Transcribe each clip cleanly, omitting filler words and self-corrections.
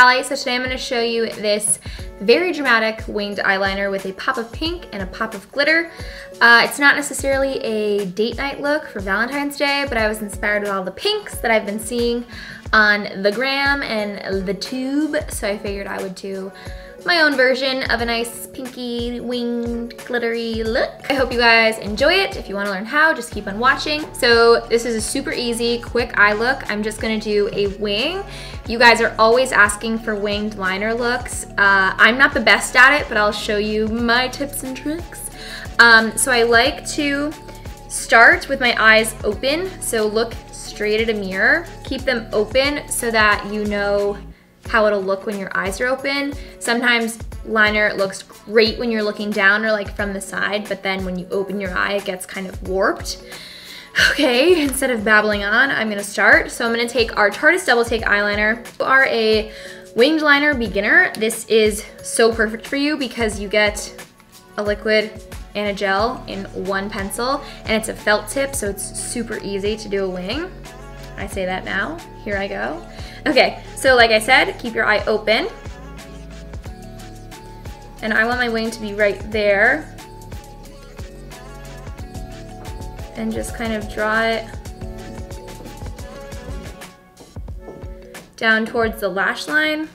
Callie. So today I'm going to show you this very dramatic winged eyeliner with a pop of pink and a pop of glitter. It's not necessarily a date night look for Valentine's Day, but I was inspired with all the pinks that I've been seeing on the gram and the tube, so I figured I would do my own version of a nice pinky winged glittery look. I hope you guys enjoy it. If you want to learn how, just keep on watching. So this is a super easy, quick eye look. I'm just gonna do a wing. You guys are always asking for winged liner looks. I'm not the best at it, but I'll show you my tips and tricks. So I like to start with my eyes open. So look straight at a mirror. Keep them open so that you know how it'll look when your eyes are open. Sometimes liner looks great when you're looking down or like from the side, but then when you open your eye, it gets kind of warped. Okay, instead of babbling on, I'm gonna start. So I'm gonna take our Tarte Double Take eyeliner. If you are a winged liner beginner, this is so perfect for you because you get a liquid and a gel in one pencil, and it's a felt tip, so it's super easy to do a wing. I say that now, here I go. Okay, so like I said, keep your eye open. And I want my wing to be right there. And just kind of draw it down towards the lash line.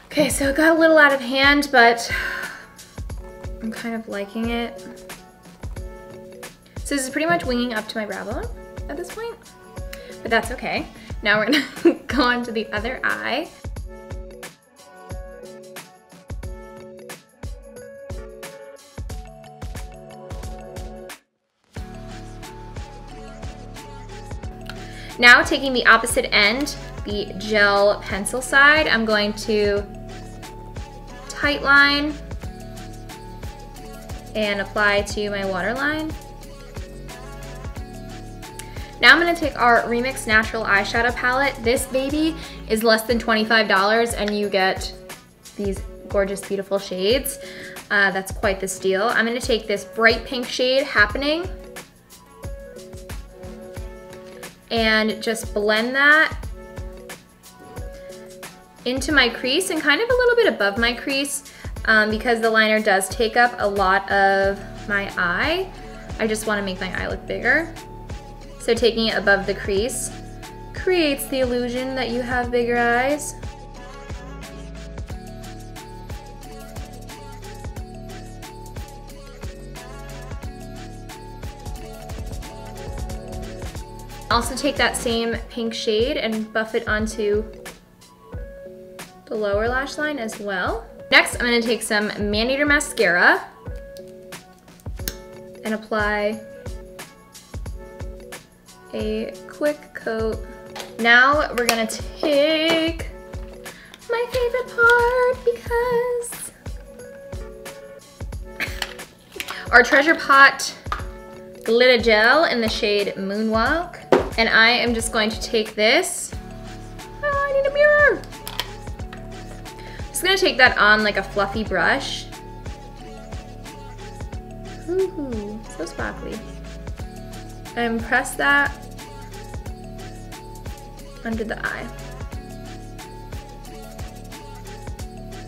Okay, so it got a little out of hand, but I'm kind of liking it. So this is pretty much winging up to my brow bone at this point, but that's okay. Now we're gonna go on to the other eye. Now taking the opposite end, the gel pencil side, I'm going to tight line and apply to my waterline. Now I'm gonna take our Remix Natural Eyeshadow Palette. This baby is less than $25 and you get these gorgeous, beautiful shades. That's quite the steal. I'm gonna take this bright pink shade, Happening, and just blend that into my crease and kind of a little bit above my crease because the liner does take up a lot of my eye. I just wanna make my eye look bigger. So taking it above the crease creates the illusion that you have bigger eyes. Also take that same pink shade and buff it onto the lower lash line as well. Next, I'm gonna take some Man-Eater mascara and apply a quick coat. Now we're gonna take my favorite part because our Treasure Pot glitter gel in the shade Moonwalk. And I am just going to take this. Oh, I need a mirror. Just gonna take that on like a fluffy brush. Ooh, so sparkly. And press that under the eye.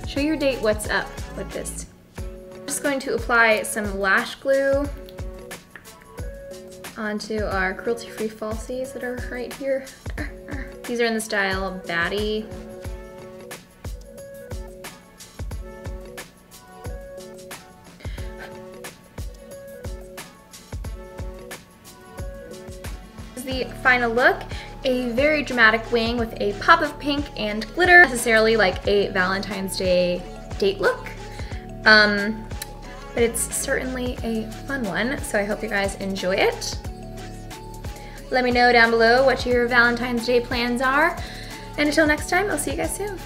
Show your date what's up with this. I'm just going to apply some lash glue onto our cruelty-free falsies that are right here. These are in the style Baddie. The final look, a very dramatic wing with a pop of pink and glitter, necessarily like a Valentine's Day date look, but it's certainly a fun one, so I hope you guys enjoy it. Let me know down below what your Valentine's Day plans are, and until next time, I'll see you guys soon.